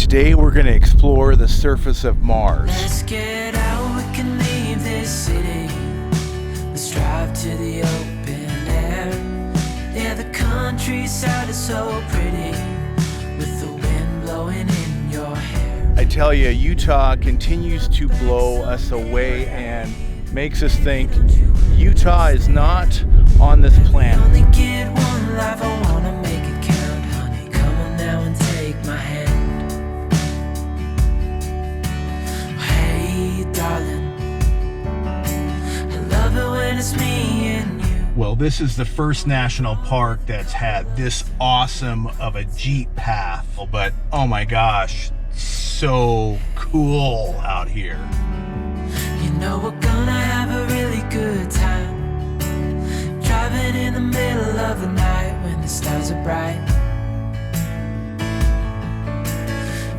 Today we're going to explore the surface of Mars. Let's get out, we can leave this city. Let's drive to the open air. Yeah, the countryside is so pretty, with the wind blowing in your hair. I tell you, Utah continues to blow us away and makes us think Utah is not on this planet. Only get one life, I wanna make it count, honey. Come on now and take my hand. Hey, darling, I love it when it's me and you. Well, this is the first national park that's had this awesome of a Jeep path, but oh my gosh, so cool out here. You know we're gonna have a really good time, driving in the middle of the night when the stars are bright.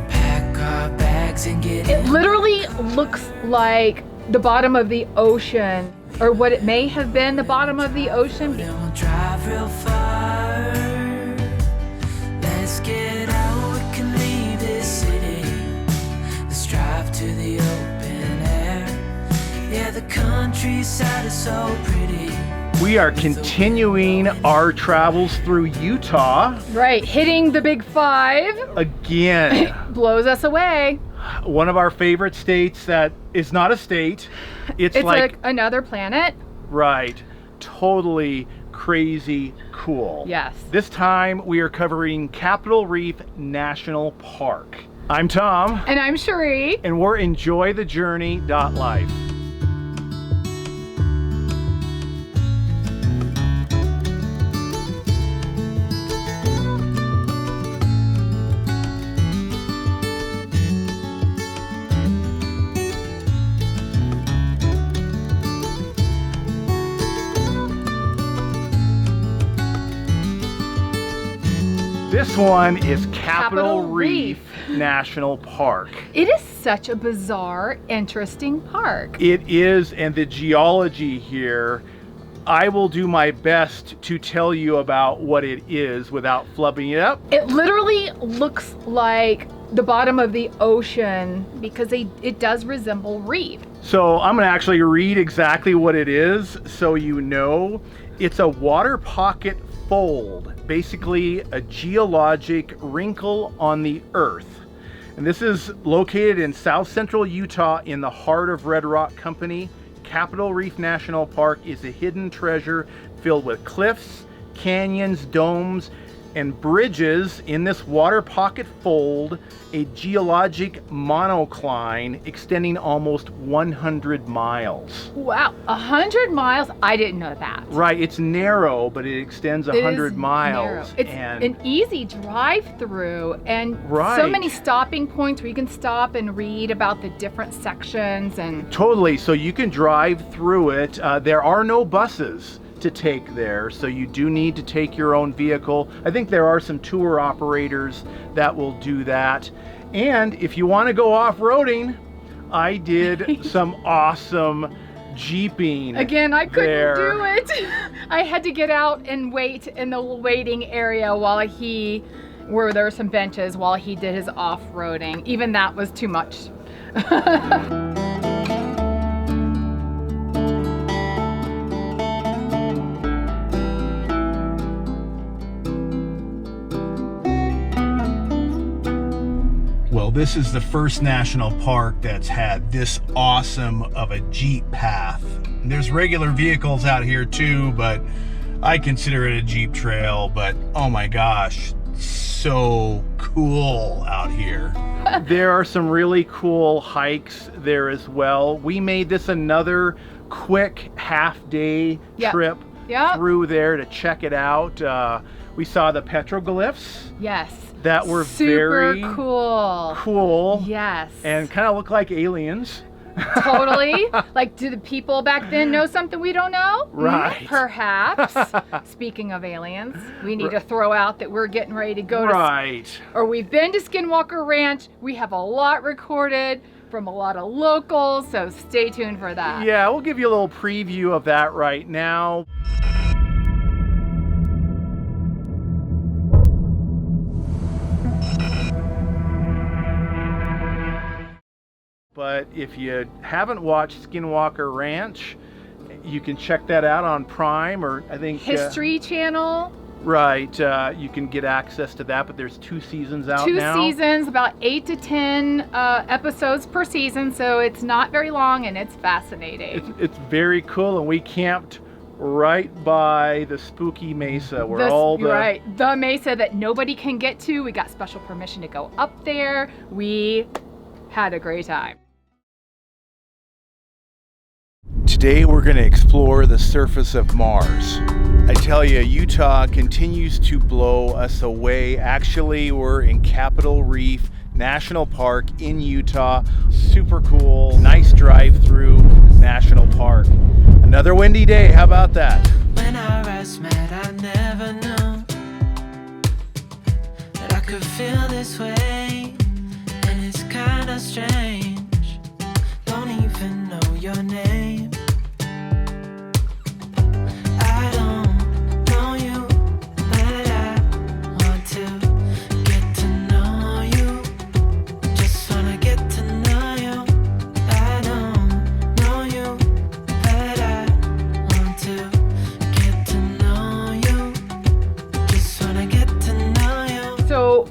Pack our bags and get It literally looks like the bottom of the ocean, or what it may have been the bottom of the ocean. Then we'll drive real far. Let's get out, we can leave this city. Let's drive to the open air. Yeah, the countryside is so pretty. We are continuing our travels through Utah Right, hitting the big five again. blows us away. One of our favorite states that is not a state. It's like another planet. right, totally crazy cool. Yes. This time we are covering Capitol Reef National Park. I'm Tom, And I'm Cheri. and we're EnjoyTheJourney.Life. This one is Capitol Reef National Park. It is such a bizarre, interesting park. It is, and the geology here, I will do my best to tell you about what it is without flubbing it up. It literally looks like the bottom of the ocean because it does resemble reef. So I'm going to actually read exactly what it is so you know. It's a water pocket fold, basically a geologic wrinkle on the earth. And this is located in south central Utah in the heart of Red Rock Company. Capitol Reef National Park is a hidden treasure filled with cliffs, canyons, domes, and bridges in this water pocket fold, a geologic monocline extending almost 100 miles. Wow, 100 miles? I didn't know that. Right, it's narrow, but it extends 100 miles. Narrow. It's an easy drive through, and so Right. many stopping points where you can stop and read about the different sections. And Totally, so you can drive through it. There are no buses to take there, so you do need to take your own vehicle. I think there are some tour operators that will do that. And if you want to go off-roading, I did some awesome jeeping. again, I couldn't there. do it. I had to get out and wait in the waiting area where there were some benches while he did his off-roading. Even that was too much. Well, this is the first national park that's had this awesome of a Jeep path. There's regular vehicles out here too, but I consider it a Jeep trail, but oh my gosh, so cool out here. There are some really cool hikes there as well. We made this another quick half-day trip through there to check it out. We saw the petroglyphs. Yes. That were super very cool. Yes. And kind of look like aliens. Totally. Like, do the people back then know something we don't know? Right. Perhaps. Speaking of aliens, we need to throw out that we're getting ready to go or we've been to Skinwalker Ranch. We have a lot recorded from a lot of locals, so stay tuned for that. Yeah, we'll give you a little preview of that right now. but if you haven't watched Skinwalker Ranch, you can check that out on Prime, or I think History Channel. Right, you can get access to that, but there's 2 seasons out now. 2 seasons, about 8 to 10 episodes per season, so it's not very long and it's fascinating. It's very cool, and we camped right by the spooky mesa where the mesa that nobody can get to. We got special permission to go up there. We had a great time. Today we're going to explore the surface of Mars. I tell you, Utah continues to blow us away. Actually, we're in Capitol Reef National Park in Utah. Super cool, nice drive-through National Park. Another windy day, how about that? When our eyes met, I never knew that I could feel this way, and it's kinda strange. Don't even know your name.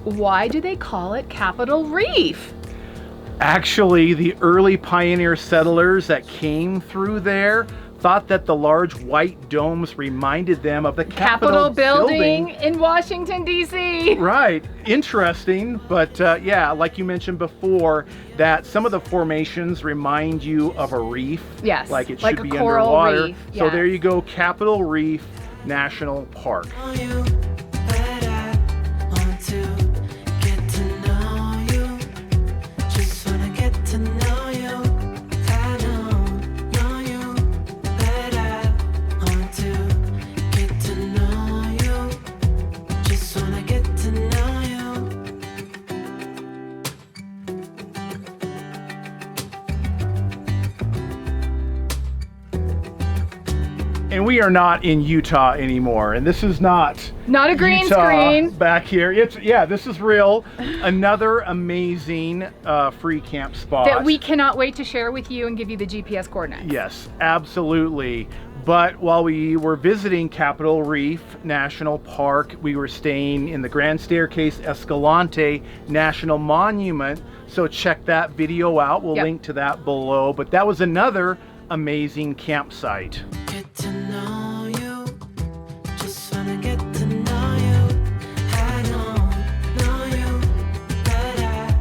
Why do they call it Capitol Reef? Actually, the early pioneer settlers that came through there thought that the large white domes reminded them of the Capitol building in Washington, D.C. Right. Interesting. But yeah, like you mentioned before, that some of the formations remind you of a reef. Yes. Like it like should a be coral underwater. reef. So Yeah. there you go, Capitol Reef National Park. And we are not in Utah anymore, and this is not a green Utah screen back here. This is real. Another amazing free camp spot that we cannot wait to share with you and give you the GPS coordinates. Yes, absolutely. But while we were visiting Capitol Reef National Park, we were staying in the Grand Staircase Escalante National Monument. So check that video out. We'll link to that below. But that was another amazing campsite. Get to know you, just wanna get to know you. I don't know you, but I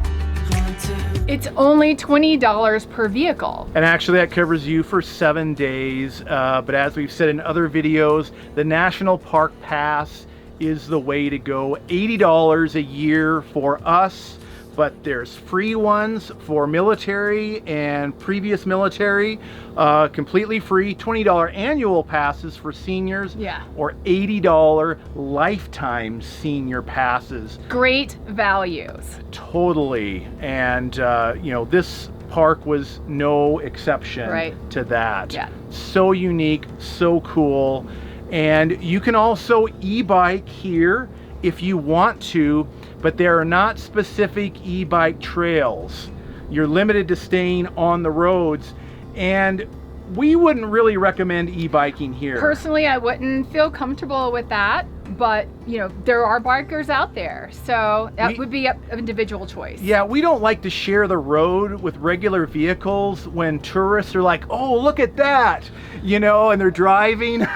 want to. It's only $20 per vehicle. And actually that covers you for 7 days. But as we've said in other videos, the National Park Pass is the way to go. $80 a year for us. But there's free ones for military and previous military, completely free. $20 annual passes for seniors, or $80 lifetime senior passes. Great values. Totally. And you know, this park was no exception to that. Yeah. So unique, so cool. And you can also e-bike here if you want to, but there are not specific e-bike trails. You're limited to staying on the roads, and we wouldn't really recommend e-biking here. Personally, I wouldn't feel comfortable with that, but you know, there are bikers out there, so that would be an individual choice. Yeah, we don't like to share the road with regular vehicles when tourists are like, oh, look at that, you know, and they're driving.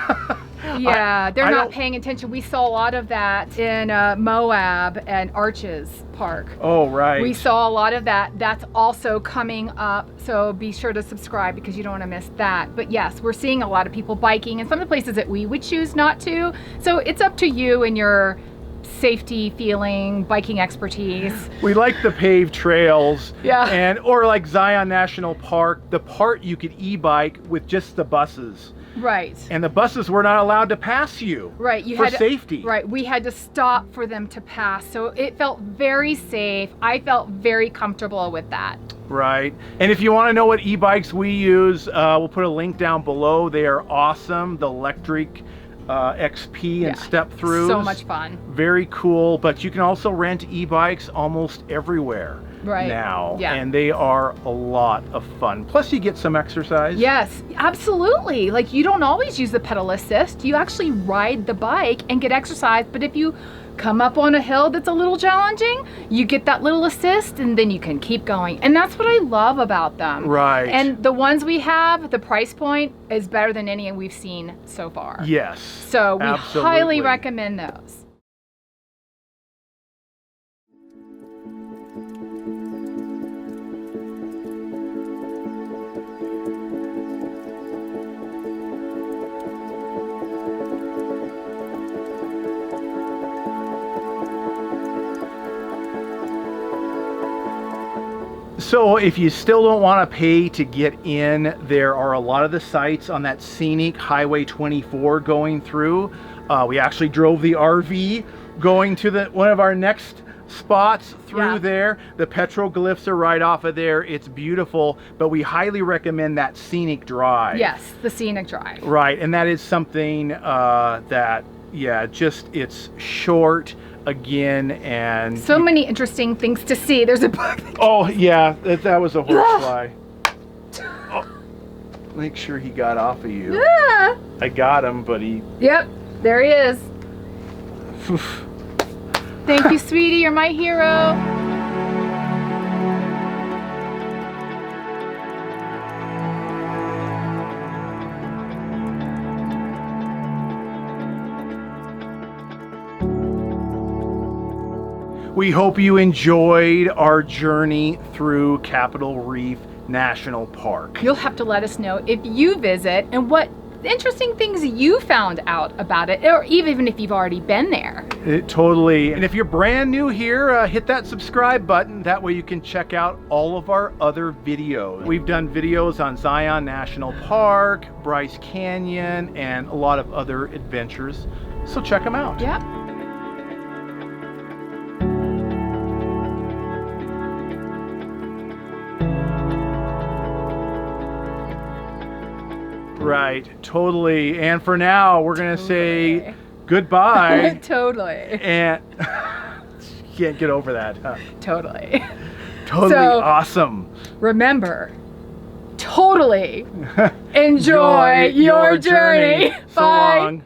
Yeah, they're not paying attention. We saw a lot of that in Moab and Arches Park. Oh, right. We saw a lot of that. That's also coming up, so be sure to subscribe because you don't want to miss that. But yes, we're seeing a lot of people biking in some of the places that we would choose not to. So it's up to you and your safety feeling, biking expertise. We like the paved trails. Yeah. Or like Zion National Park, the part you could e-bike with just the buses. Right. And the buses were not allowed to pass you. Right. You for had safety. Right. We had to stop for them to pass. So it felt very safe. I felt very comfortable with that. Right. And if you want to know what e-bikes we use, we'll put a link down below. They are awesome. The electric XP and step throughs. So much fun. Very cool. But you can also rent e-bikes almost everywhere. now. Yeah. And they are a lot of fun. Plus you get some exercise. Yes, absolutely. Like, you don't always use the pedal assist. You actually ride the bike and get exercise. But if you come up on a hill that's a little challenging, you get that little assist and then you can keep going. And that's what I love about them. Right. And the ones we have, the price point is better than any we've seen so far. Yes. So we highly recommend those. So if you still don't want to pay to get in, there are a lot of the sites on that scenic Highway 24 going through. We actually drove the RV going to one of our next spots through there. The petroglyphs are right off of there. It's beautiful, but we highly recommend that scenic drive. Yes, the scenic drive. Right, and that is something that, it's short again, and so many interesting things to see. There's a bug. Oh yeah, that was a horsefly. Oh, make sure he got off of you. Yeah. I got him, but he. Yep, there he is. Thank you, sweetie. You're my hero. We hope you enjoyed our journey through Capitol Reef National Park. You'll have to let us know if you visit and what interesting things you found out about it, or even if you've already been there. Totally. And if you're brand new here, hit that subscribe button. That way you can check out all of our other videos. We've done videos on Zion National Park, Bryce Canyon, and a lot of other adventures. So check them out. Yep. Right, totally. And for now, we're going to say goodbye. Totally. And you can't get over that, huh? Totally. Totally So, awesome. Remember, totally enjoy your journey. So Bye. long.